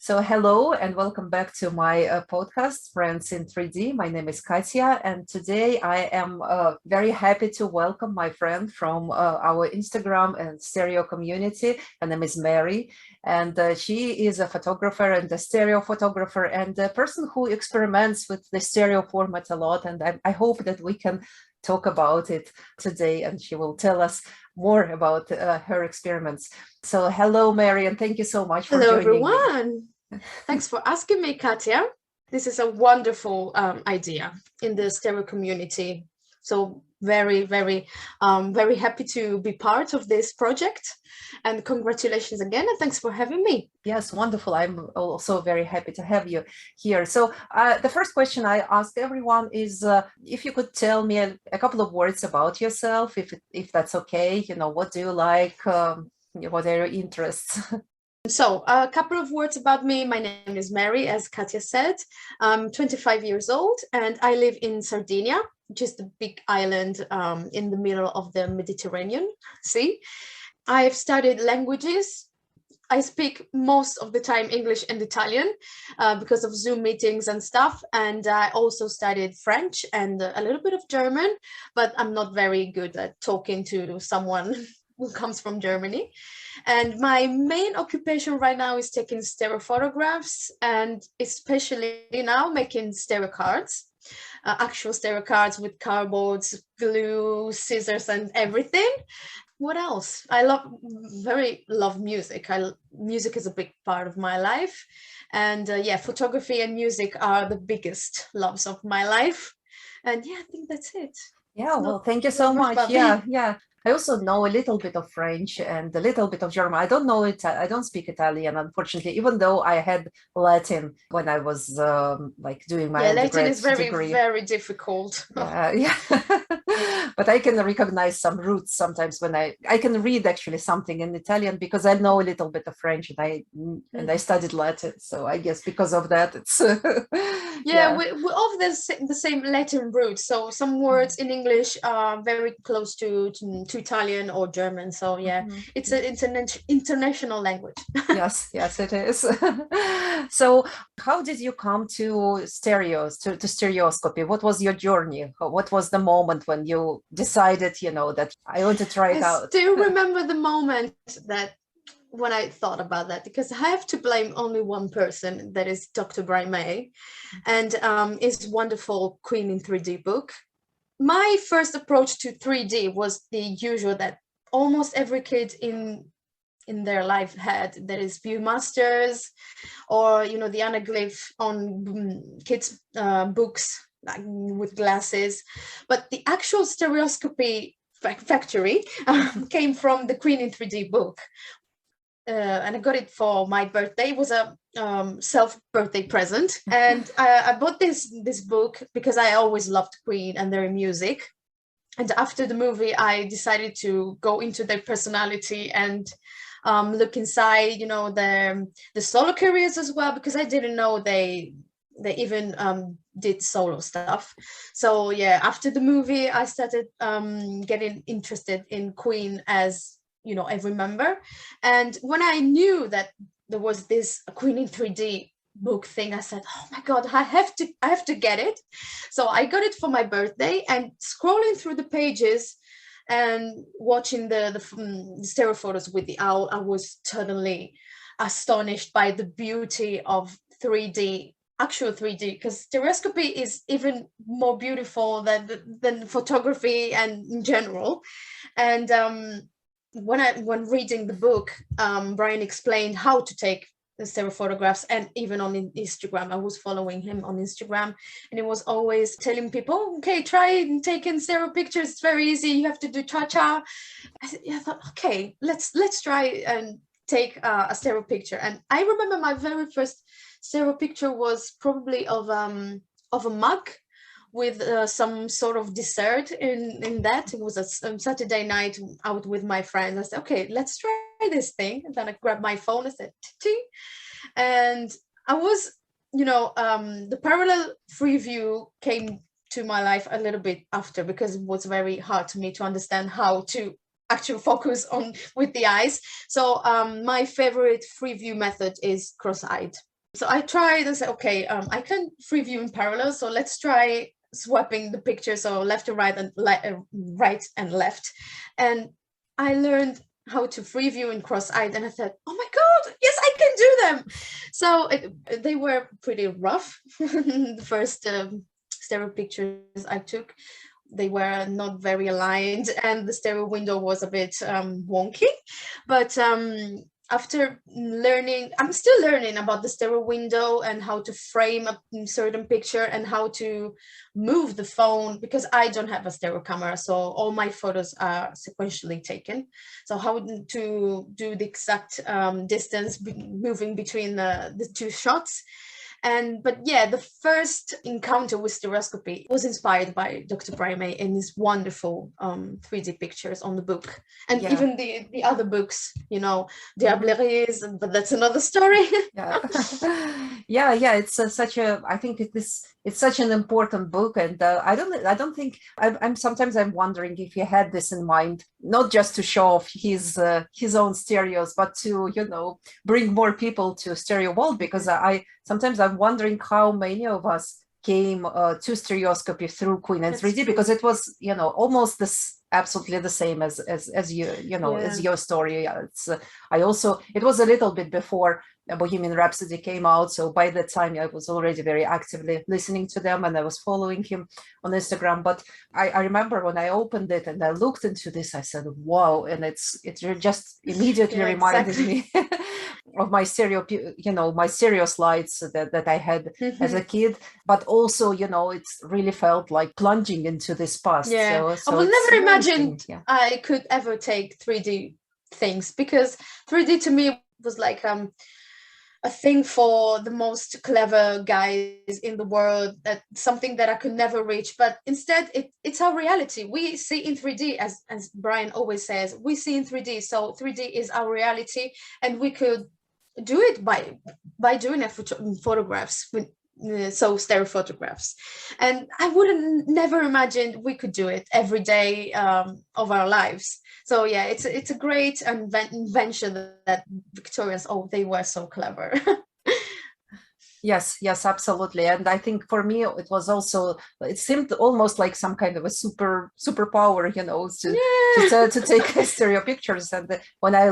So, hello and welcome back to my podcast, Friends in 3D. My name is Katya, and today I am very happy to welcome my friend from our Instagram and stereo community. Her name is Mary, and she is a photographer and a stereo photographer and a person who experiments with the stereo format a lot. And I hope that we can talk about it today, and she will tell us more about her experiments. So, hello, Mary, and thank you so much for Hello, joining me. everyone. Thanks for asking me, Katya. This is a wonderful idea in the stereo community. So very happy to be part of this project. And congratulations again, and thanks for having me. Yes, wonderful. I'm also very happy to have you here. So the first question I ask everyone is if you could tell me a couple of words about yourself, if that's okay. What do you like? What are your interests? So a couple of words about me. My name is Mary, as Katya said. I'm 25 years old and I live in Sardinia, which is the big island in the middle of the Mediterranean Sea. I've studied languages. I speak most of the time English and Italian because of Zoom meetings and stuff. And I also studied French and a little bit of German, but I'm not very good at talking to someone who comes from Germany. And my main occupation right now is taking stereo photographs and especially now making stereo cards. Actual stereo cards with cardboards, glue, scissors, and everything. What else? I love music. Music is a big part of my life, and yeah, photography and music are the biggest loves of my life. And yeah, I think that's it. Yeah, well, thank you so Not much much. about Yeah, me. yeah. I also know a little bit of French and a little bit of German. I don't know it. I don't speak Italian, unfortunately, even though I had Latin when I was like doing my Yeah, Latin undergrad is very, degree. very difficult. Yeah, yeah. But I can recognize some roots sometimes when I can read actually something in Italian because I know a little bit of French and I studied Latin. So I guess because of that, it's Yeah, yeah. we all have the same Latin root. So some words in English are very close to Italian or German. So yeah, Mhm. it's an international language. Yes, yes, it is. So, how did you come to to stereoscopy? What was your journey? What was the moment when you decided, that I want to try I it out? still remember the moment that when I thought about that, because I have to blame only one person, that is Dr. Brian May, and his wonderful Queen in 3D book. My first approach to 3D was the usual that almost every kid in their life had, that is viewmasters, or the anaglyph on kids books, like with glasses. But the actual stereoscopy factory came from the Queen in 3D book. And I got it for my birthday. It was a self birthday present, and I bought this book because I always loved Queen and their music. And after the movie, I decided to go into their personality and look inside, the solo careers as well, because I didn't know they even did solo stuff. So yeah, after the movie, I started getting interested in Queen as every member. And when I knew that there was this Queen in 3D book thing, I said, oh my god, I have to get it. So I got it for my birthday, and scrolling through the pages and watching the stereo photos with the owl, I was totally astonished by the beauty of 3D, actual 3D, because stereoscopy is even more beautiful than photography and in general. And when reading the book, Brian explained how to take the stereo photographs, and even on Instagram, I was following him on Instagram, and he was always telling people, okay, try taking stereo pictures, it's very easy, you have to do cha-cha. I thought, okay, let's try and take a stereo picture. And I remember my very first stereo picture was probably of a mug with some sort of dessert in that. It was a Saturday night out with my friends. I said, okay, let's try this thing. And then I grabbed my phone and said, ting. And I was, the parallel free view came to my life a little bit after, because it was very hard to me to understand how to actual focus on with the eyes. So my favorite free view method is cross-eyed. So I tried and said, okay, I can free view in parallel, so let's try swapping the pictures, so left to right and right and left. And I learned how to free view in cross-eyed, and I thought, oh my god, yes, I can do them. So they were pretty rough. The first stereo pictures I took, they were not very aligned, and the stereo window was a bit wonky. But after learning, I'm still learning about the stereo window and how to frame a certain picture and how to move the phone, because I don't have a stereo camera, so all my photos are sequentially taken. So how to do the exact distance moving between the two shots. But yeah, the first encounter with stereoscopy was inspired by Dr. Brian May and his wonderful 3D pictures on the book, and even the other books, you know, Diableries, but that's another story. Yeah, it's such a, I think it's such an important book, and I don't think I'm sometimes I'm wondering if he had this in mind, not just to show off his own stereos, but to, you know, bring more people to stereo world, because sometimes I'm wondering how many of us came to stereoscopy through Queen and 3D, because it was, you know, almost this absolutely the same as you know, as your story. It's it was a little bit before Bohemian Rhapsody came out, so by that time I was already very actively listening to them, and I was following him on Instagram. But I remember when I opened it and I looked into this, I said, wow. And it just immediately reminded me of my stereo, you know, my stereo slides that I had as a kid. But also, you know, it's really felt like plunging into this past. So I will never imagine I could ever take 3D things, because 3D to me was like a thing for the most clever guys in the world, that something that I could never reach. But instead it's our reality. We see in 3D, as Brian always says, we see in 3D. So 3D is our reality, and we could do it by doing photographs with stereo photographs. And I wouldn't never imagined we could do it every day of our lives. So yeah, it's a great invention that Victorians, they were so clever. Yes, absolutely. And I think for me, it was also, it seemed almost like some kind of a superpower, you know, to take stereo pictures. And when I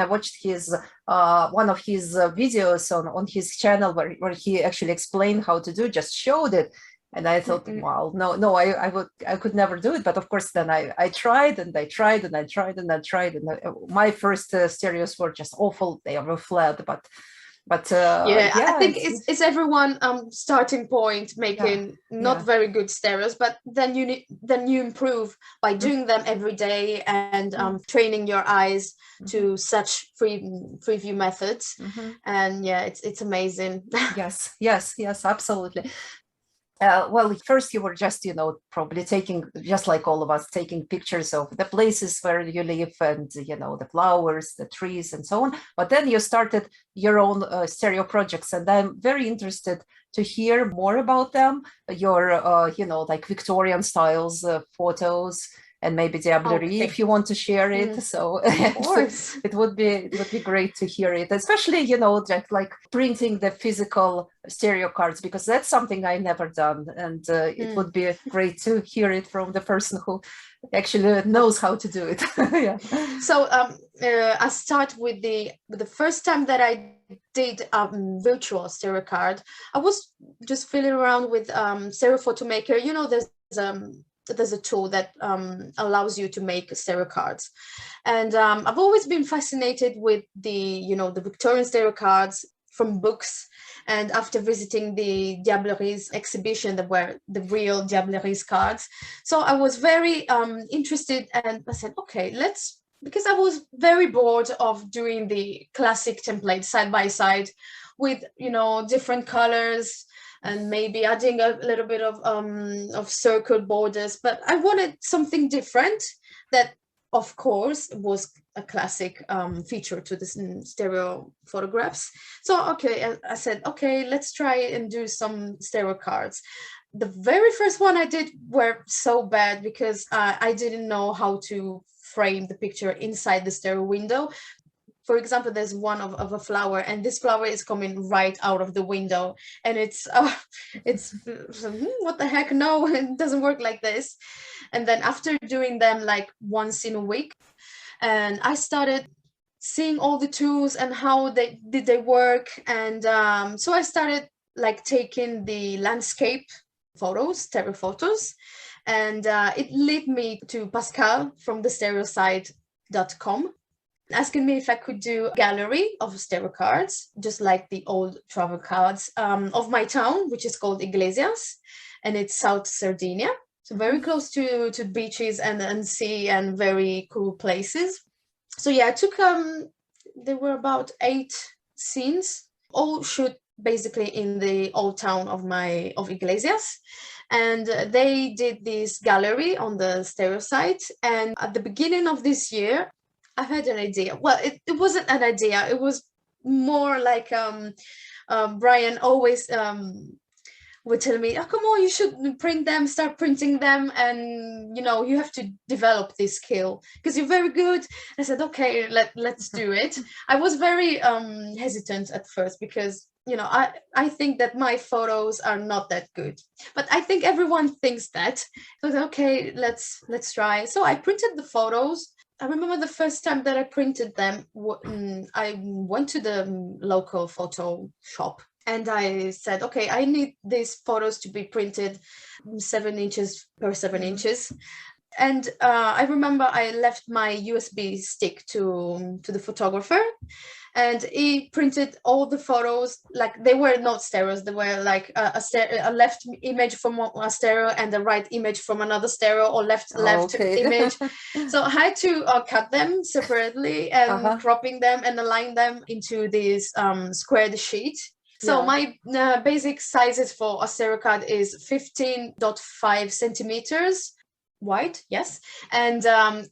watched his one of his videos on his channel, where he actually explained how to do, just showed it. And I thought, wow, no, I could never do it. But of course, then I tried and I tried and I tried and I tried. And my first stereos were just awful. They were flat, but I think it's everyone starting point, making not very good stereos, but then you improve by doing them every day and training your eyes to such free view methods. And yeah, it's amazing. yes, absolutely. Well, first you were just, you know, probably taking, just like all of us, taking pictures of the places where you live and, you know, the flowers, the trees and so on. But then you started your own stereo projects, and I'm very interested to hear more about them, your, you know, like Victorian styles photos, and maybe Diablerie, if you want to share it. So it would be great to hear it, especially, you know, just like printing the physical stereo cards, because that's something I never done, and it would be great to hear it from the person who actually knows how to do it. So I start with the first time that I did virtual stereo card. I was just fiddling around with Stereophotomaker. You know, there's a tool that allows you to make stereo cards, and I've always been fascinated with the Victorian stereo cards from books. And after visiting the Diableries exhibition, that were the real Diableries cards, so I was very interested, and I said, okay, because I was very bored of doing the classic template side by side with, you know, different colors and maybe adding a little bit of circle borders, but I wanted something different that, of course, was a classic feature to the stereo photographs. So, okay, I said, okay, let's try and do some stereo cards. The very first one I did were so bad because I didn't know how to frame the picture inside the stereo window. For example, there's one of a flower, and this flower is coming right out of the window, and it's what the heck? No, it doesn't work like this. And then after doing them like once in a week, and I started seeing all the tools and how they work, and so I started like taking the landscape photos, stereo photos, and it led me to Pascal from the stereosite.com, asking me if I could do a gallery of stereo cards, just like the old travel cards of my town, which is called Iglesias, and it's South Sardinia. So very close to beaches and sea and very cool places. So yeah, I took, there were about 8 scenes, all shoot basically in the old town of Iglesias. And they did this gallery on the stereo site. And at the beginning of this year, I had an idea. Well, it wasn't an idea. It was more like Brian always would tell me, oh, come on, you should print them, start printing them. And, you know, you have to develop this skill because you're very good. I said, okay, let's do it. I was very hesitant at first because, you know, I think that my photos are not that good, but I think everyone thinks that. So I said, okay, let's try. So I printed the photos. I remember the first time that I printed them, I went to the local photo shop and I said, okay, I need these photos to be printed 7 inches per 7 inches. And I remember I left my USB stick to the photographer, and he printed all the photos. Like they were not stereos, they were like a left image from a stereo and a right image from another stereo, or left Okay. image. So I had to cut them separately and cropping them and align them into this squared sheet. So my basic sizes for a stereo card is 15.5 centimeters wide, yes, and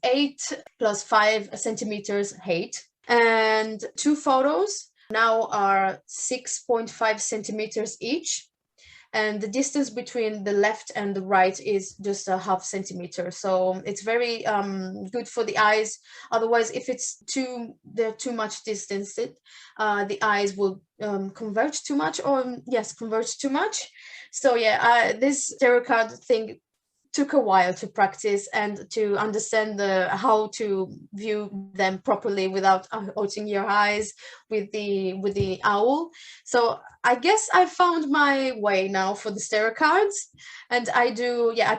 8 plus 5 centimeters height. And 2 photos now are 6.5 centimeters each. And the distance between the left and the right is just a half centimeter. So it's very good for the eyes. Otherwise, if it's they're too much distance, the eyes will converge too much, or converge too much. So yeah, this stereo card thing took a while to practice and to understand how to view them properly without hurting your eyes with the owl. So I guess I found my way now for the stereo cards, and I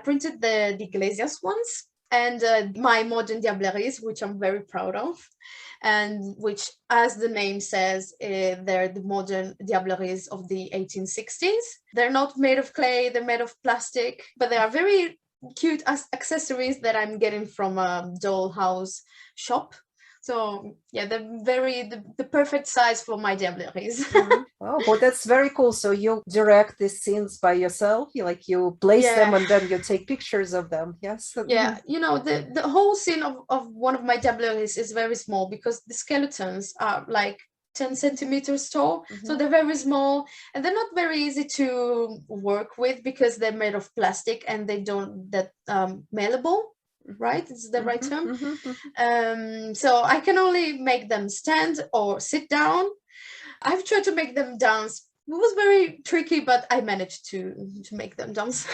printed the Iglesias ones and my modern Diableries, which I'm very proud of, and which, as the name says, they're the modern Diableries of the 1860s. They're not made of clay, they're made of plastic, but they are very cute accessories that I'm getting from a dollhouse shop. So yeah, they're the perfect size for my Diableries. Oh, well, that's very cool. So you direct these scenes by yourself, you place them and then you take pictures of them. Yes. Yeah, you know, the whole scene of one of my Diableries is very small because the skeletons are like 10 centimeters tall. So they're very small and they're not very easy to work with because they're made of plastic and they don't that malleable, right? Is the right term? So I can only make them stand or sit down. I've tried to make them dance. It was very tricky, but I managed to make them dance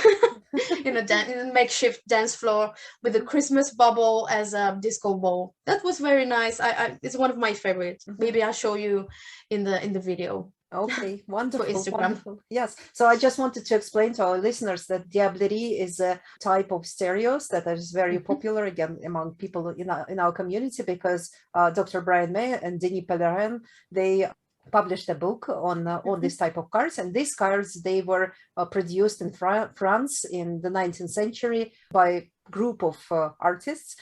in a makeshift dance floor with a Christmas bubble as a disco ball. That was very nice. It's one of my favorites. Maybe I'll show you in the video. Okay, wonderful. For Instagram. Wonderful. Yes. So I just wanted to explain to our listeners that Diablerie is a type of stereos that is very popular again among people in our community, because Dr. Brian May and Denis Pellerin, they published a book on this type of cards, and these cards, they were produced in France in the 19th century by a group of artists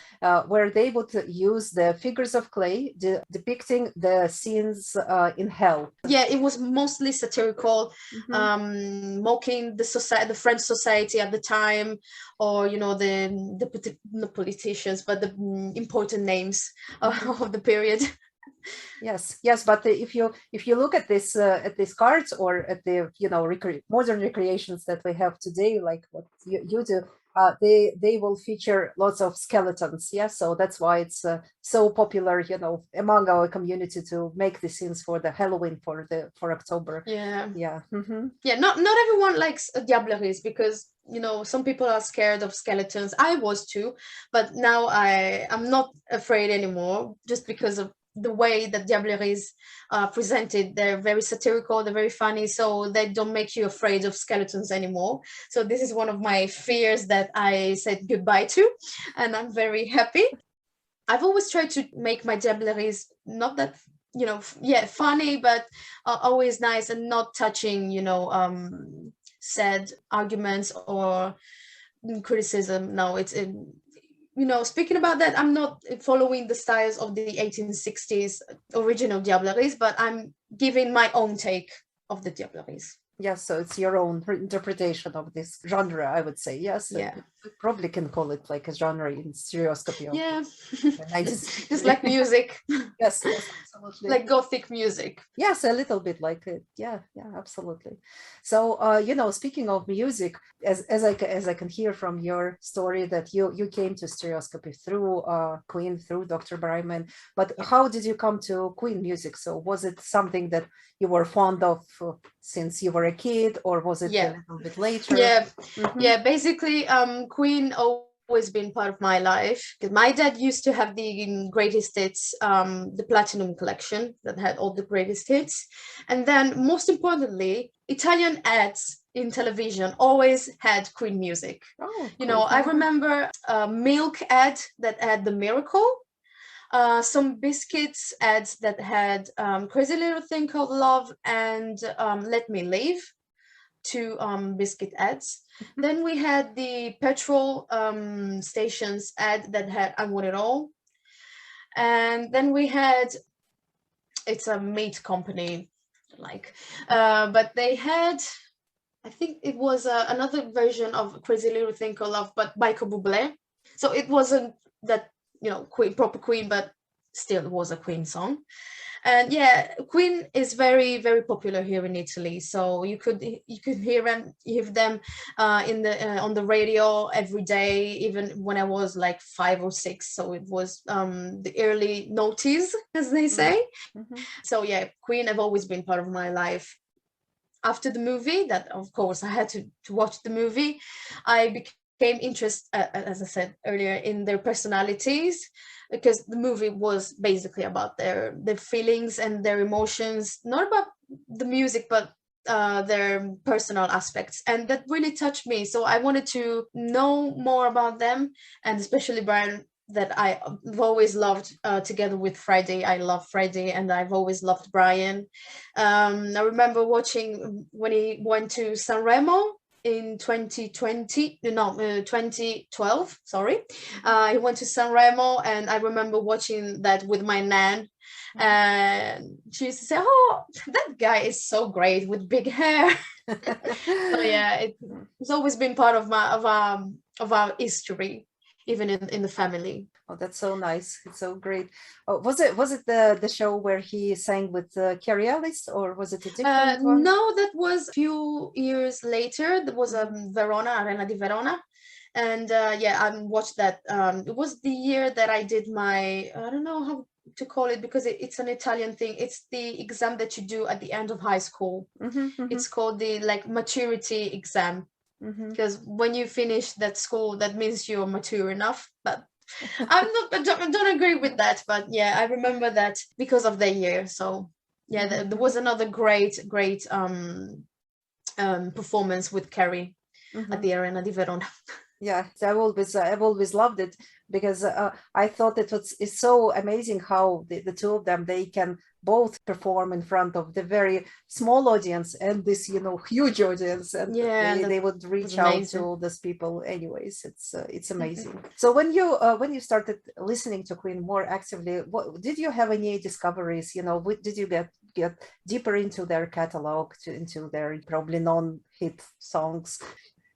where they would use the figures of clay depicting the scenes in hell. Yeah, it was mostly satirical, mocking the French society at the time, or you know the politicians, but the important names of the period. Yes, but if you look at these cards or at the modern recreations that we have today, like what you do, they will feature lots of skeletons. Yeah, so that's why it's so popular, among our community to make the scenes for the Halloween for October. Yeah. Yeah. Yeah, not everyone likes Diableries because some people are scared of skeletons. I was too, but now I'm not afraid anymore, just because of the way that Diableries are presented. They're very satirical, they're very funny, so they don't make you afraid of skeletons anymore. So this is one of my fears that I said goodbye to, and I'm very happy. I've always tried to make my Diableries not that funny, but always nice and not touching sad arguments or criticism. No, speaking about that, I'm not following the styles of the 1860s original Diableries, but I'm giving my own take of the Diableries. Yes, so it's your own interpretation of this genre, I would say. Yes, yeah. We probably can call it like a genre in stereoscopy. Yeah, just like music. Yes, absolutely. Like Gothic music. Yes, a little bit like it. Yeah, absolutely. So, speaking of music, as I can hear from your story that you came to stereoscopy through Queen, through Dr. Bryman. But how did you come to Queen music? So, was it something that you were fond of since you were a kid, or was it a little bit later? Yeah. Basically, Queen always been part of my life, because my dad used to have the greatest hits, the platinum collection that had all the greatest hits, and then most importantly, Italian ads in television always had Queen music. Cool. I remember a milk ad that had The Miracle, some biscuits ads that had Crazy Little Thing Called Love and Let Me Live, two biscuit ads. Then we had the petrol stations ad that had I Want It All. And then we had, it's a meat company, but they had, I think it was another version of Crazy Little Thing Called Love, but Michael Bublé. So it wasn't that, Queen, proper Queen, but still it was a Queen song. And yeah, Queen is very, very popular here in Italy. So you could hear them in the on the radio every day, even when I was like 5 or 6. So it was the early noughties, as they say. So yeah, Queen have always been part of my life. After the movie, that of course I had to watch the movie, I became interested, as I said earlier, in their personalities, because the movie was basically about their feelings and their emotions, not about the music, but their personal aspects, and that really touched me. So I wanted to know more about them, and especially Brian, that I've always loved, together with Friday. I love Friday, and I've always loved Brian. I remember watching when he went to Sanremo in 2012, sorry. He went to Sanremo, and I remember watching that with my nan, and she used to say, "Oh, that guy is so great with big hair." So yeah, it's always been part of our history, even in the family. Oh, that's so nice. It's so great. Oh, was it the show where he sang with Carrie Ellis, or was it a different one? No, that was a few years later. There was Verona, Arena di Verona. And yeah, I watched that. It was the year that I did my, I don't know how to call it, because it's an Italian thing. It's the exam that you do at the end of high school. It's called the maturity exam. Because when you finish that school, that means you're mature enough. But I don't agree with that. But yeah, I remember that because of the year. So yeah, there was another great performance with Carrie at the Arena di Verona. Yeah, I've always loved it, because I thought it's so amazing how the two of them, they can both perform in front of the very small audience and this huge audience, and they would reach out to all these people. Anyways, it's amazing. So when you started listening to Queen more actively, did you have any discoveries? Did you get deeper into their catalog, into their probably non-hit songs?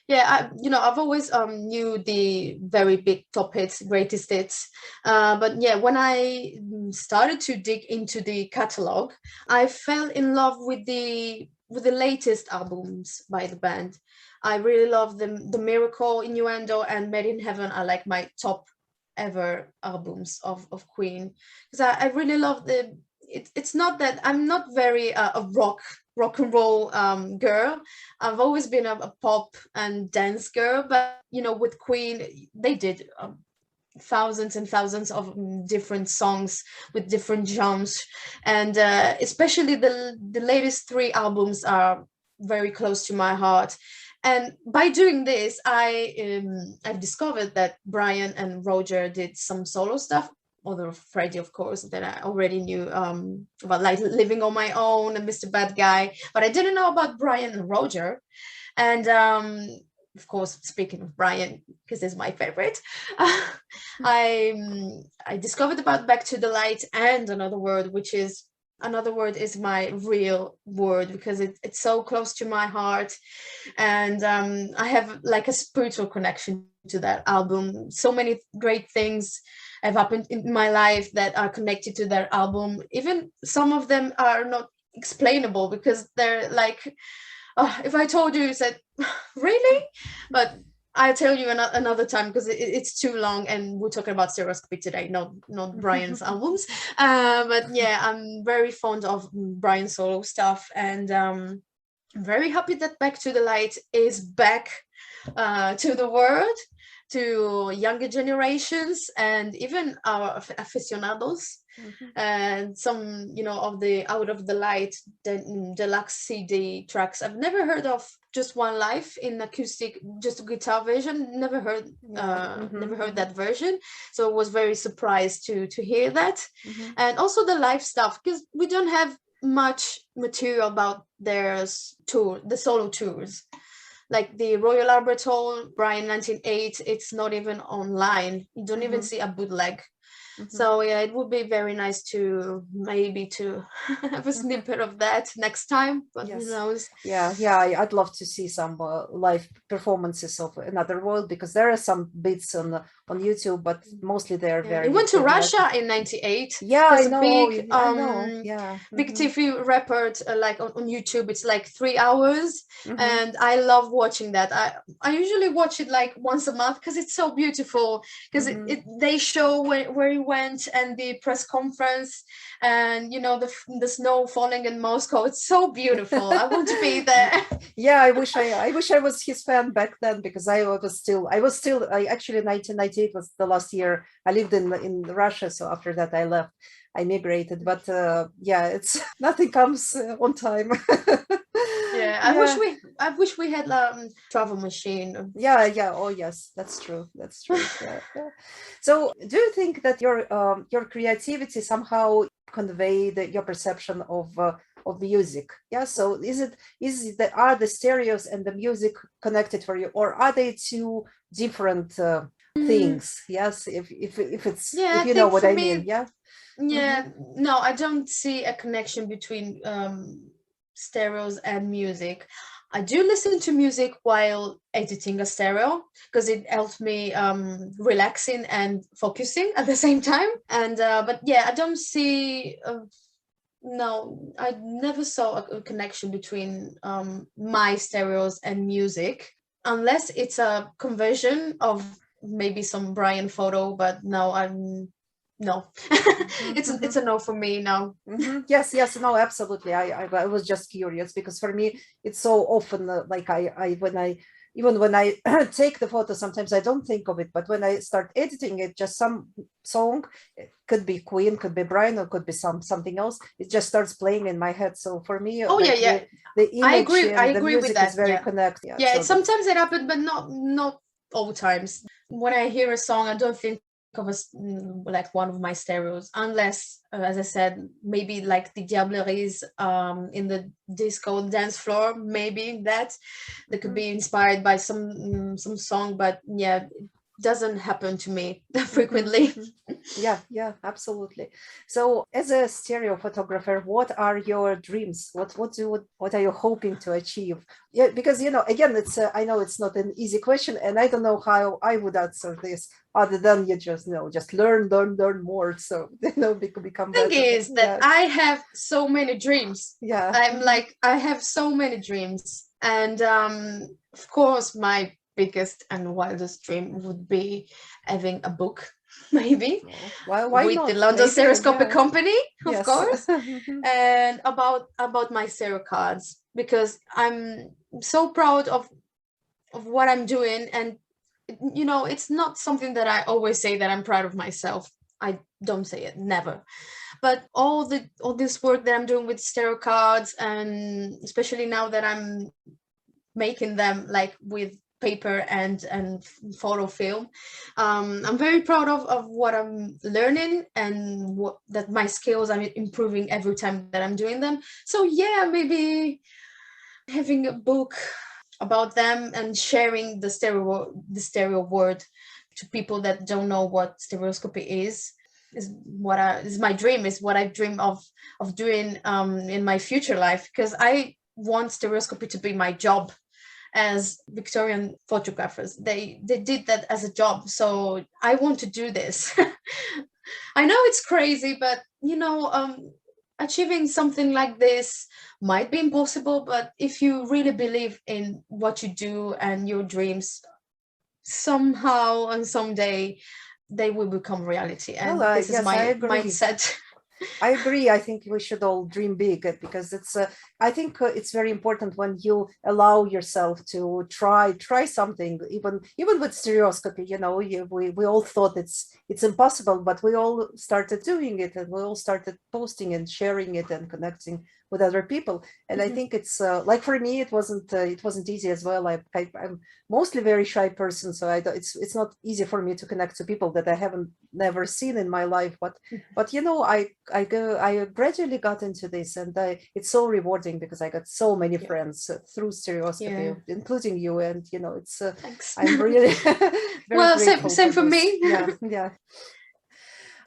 Yeah, I've always knew the very big top hits, greatest hits. But yeah, when I started to dig into the catalog, I fell in love with the with the latest albums by the band. I really love the Miracle, Innuendo, and Made in Heaven are like my top ever albums of Queen, because I really love it's not that I'm not very a rock and roll girl. I've always been a pop and dance girl, but you know, with Queen they did thousands and thousands of different songs with different genres, and especially the latest three albums are very close to my heart. And by doing this, I've discovered that Brian and Roger did some solo stuff, other Freddie, of course, that I already knew about, like Living on My Own and Mr. Bad Guy, but I didn't know about Brian and Roger. And of course, speaking of Brian, because he's my favorite, I discovered about Back to the Light and Another Word is my real word, because it's so close to my heart, and I have like a spiritual connection to that album. So many great things have happened in my life that are connected to that album. Even some of them are not explainable, because they're like, if I told you, you said, really? But I'll tell you another time, because it's too long, and we're talking about Stereoscopy today, not Brian's albums. But yeah, I'm very fond of Brian's solo stuff, and I'm very happy that Back to the Light is back to the world, to younger generations, and even our aficionados. And some, you know, of the Out of the Light, the deluxe CD tracks I've never heard of. Just One Life in acoustic, just a guitar version. Never heard that version, so I was very surprised to hear that. And also the live stuff, because we don't have much material about their the solo tours. Like the Royal Albert Hall, Brian 1908, it's not even online. You don't even see a bootleg. So yeah, it would be very nice to maybe to have a snippet of that next time, but who knows. Yeah, I'd love to see some live performances of Another World, because there are some bits on YouTube, but mostly they're very. He went to Russia in '98. Yeah, There's I know. I know. Yeah, big TV report like on YouTube. It's like 3 hours, and I love watching that. I usually watch it like once a month, because it's so beautiful. Because they show where he went, and the press conference, and you know, the snow falling in Moscow. It's so beautiful. I want to be there. Yeah, I wish I was his fan back then, because I actually 1998 was the last year I lived in Russia. So after that I left, I migrated. But yeah, it's nothing comes on time. Yeah, I wish we had travel machine. Yeah. Oh yes, that's true. Yeah. So do you think that your creativity somehow conveyed your perception of music? Yeah, so are the stereos and the music connected for you, or are they two different things? Yes, if you know what I mean. Yeah. No, I don't see a connection between stereos and music. I do listen to music while editing a stereo, because it helps me relaxing and focusing at the same time. And but yeah, I don't see no, I never saw a connection between my stereos and music, unless it's a conversion of maybe some Brian photo. But no, no. It's a no for me now. Yes, no, absolutely. I was just curious, because for me it's so often like when I take the photo, sometimes I don't think of it, but when I start editing it, just some song, it could be Queen, could be Brian, or could be something else, it just starts playing in my head. So for me, the image I and the agree with music that. is very connected. Yeah, so sometimes it happens, but not all times. When I hear a song, I don't think of like one of my stereos, unless as I said, maybe like the Diableries in the disco dance floor, maybe that could be inspired by some song. But yeah, doesn't happen to me frequently. Yeah, absolutely. So, as a stereo photographer, what are your dreams? What are you hoping to achieve? Yeah, because again, it's I know it's not an easy question, and I don't know how I would answer this other than you just just learn more, so become Thing better. is that Yeah, I have so many dreams. yeah. I'm like, I have so many dreams. And of course, my biggest and wildest dream would be having a book, maybe, Oh, why with the not? London Maybe, Stereoscopic yeah. Company, of Yes. course, and about my Stereocards, because I'm so proud of what I'm doing. And it's not something that I always say that I'm proud of myself. I don't say it, never. But all this work that I'm doing with Stereocards, and especially now that I'm making them like with paper and photo film, I'm very proud of what I'm learning, and what that my skills I'm improving every time that I'm doing them. So yeah, maybe having a book about them and sharing the stereo word to people that don't know what stereoscopy is my dream, is what I dream of doing in my future life, because I want stereoscopy to be my job. As Victorian photographers, they did that as a job, so I want to do this. I know it's crazy, but achieving something like this might be impossible. But if you really believe in what you do and your dreams, somehow and someday they will become reality. Well, And this is yes, I my agree. mindset. I agree. I think we should all dream big, because I think it's very important when you allow yourself to try something, even with stereoscopy. We all thought it's impossible, but we all started doing it, and we all started posting and sharing it and connecting with other people. And I Mhm. think it's like for me, it wasn't easy as well. I'm mostly very shy person, so it's not easy for me to connect to people that I haven't never seen in my life. But I gradually got into this, and it's so rewarding because I got so many Yeah. friends through Yeah. stereoscopy, including you. And it's Thanks. I'm really very Well, same grateful same for for this. me. Yeah, yeah.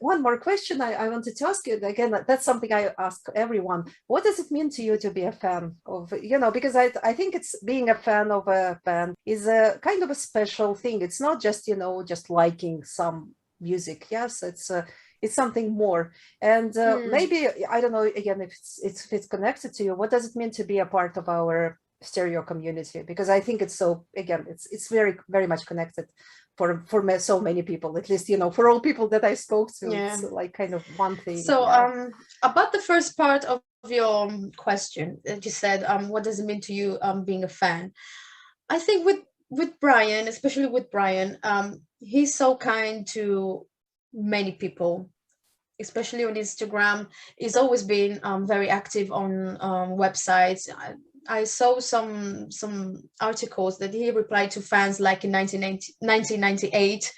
One more question I wanted to ask you. Again, that's something I ask everyone. What does it mean to you to be a fan of, because I think it's being a fan of a band is a kind of a special thing. It's not just, just liking some music. Yes, it's something more. And Mm, maybe, I don't know, again, if it's connected to you, what does it mean to be a part of our stereo community? Because I think it's so, again, it's very, very much connected for so many people, at least for all people that I spoke to. yeah. It's like kind of one thing. So, Yeah. about the first part of your question that you said, what does it mean to you, being a fan? I think with Brian, especially with Brian, he's so kind to many people, especially on Instagram. He's always been very active on websites. I saw some articles that he replied to fans like in 1998,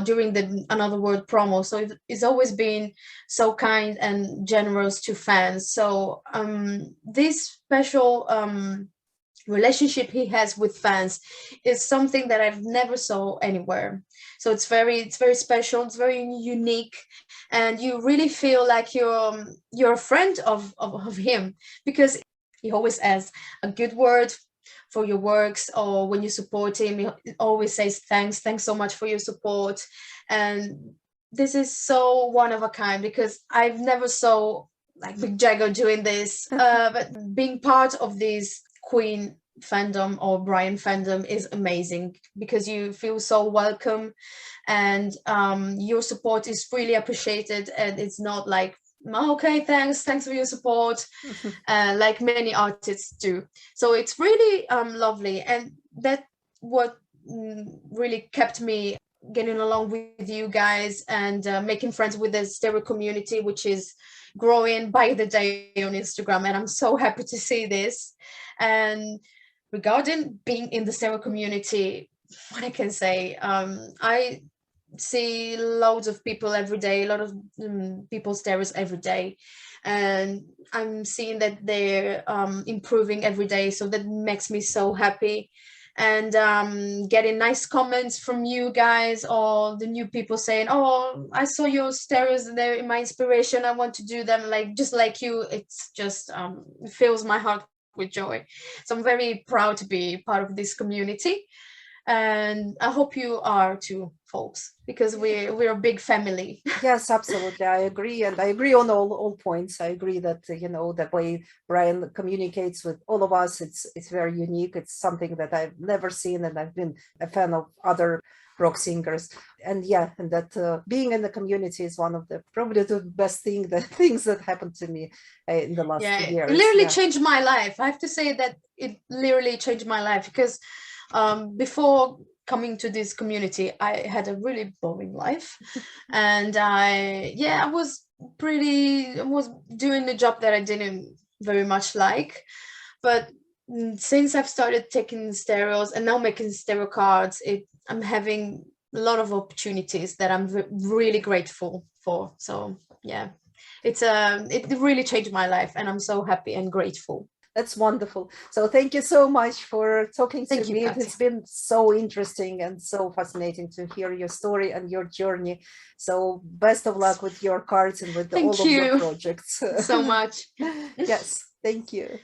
during the Another World promo. So he's always been so kind and generous to fans. So this special relationship he has with fans is something that I've never saw anywhere. So it's very special, it's very unique, and you really feel like you're a friend of him, because he always has a good word for your works, or when you support him he always says thanks so much for your support. And this is so one of a kind, because I've never saw like Mick Jagger doing this, but being part of this Queen fandom or Brian fandom is amazing, because you feel so welcome, and your support is really appreciated, and it's not like, "Oh, okay, thanks for your support," like many artists do. So it's really lovely, and that what really kept me getting along with you guys, and making friends with the stereo community, which is growing by the day on Instagram. And I'm so happy to see this. And regarding being in the stereo community, what I can say, I see loads of people every day, a lot of people stereos every day, and I'm seeing that they're improving every day, so that makes me so happy. and getting nice comments from you guys, or the new people saying, oh, I saw your stereos and they're my inspiration, I want to do them like just like you. It's just it fills my heart with joy. So I'm very proud to be part of this community, and I hope you are too, folks, because we're a big family. Yes, absolutely. I agree. And I agree on all points. I agree that, the way Brian communicates with all of us, it's very unique. It's something that I've never seen, and I've been a fan of other rock singers. And yeah, and that being in the community is one of the probably the best things that happened to me in the last Yeah, years. it literally Yeah. changed my life. I have to say that it literally changed my life, because before coming to this community, I had a really boring life. And I was doing the job that I didn't very much like. But since I've started taking stereos and now making stereo cards, I'm having a lot of opportunities that I'm really grateful for. So yeah, it really changed my life, and I'm so happy and grateful. That's wonderful. So thank you so much for talking to Thank you, me. Katya. It's been so interesting and so fascinating to hear your story and your journey. So best of luck with your cards and with all Thank of your you projects. so much. Yes, thank you.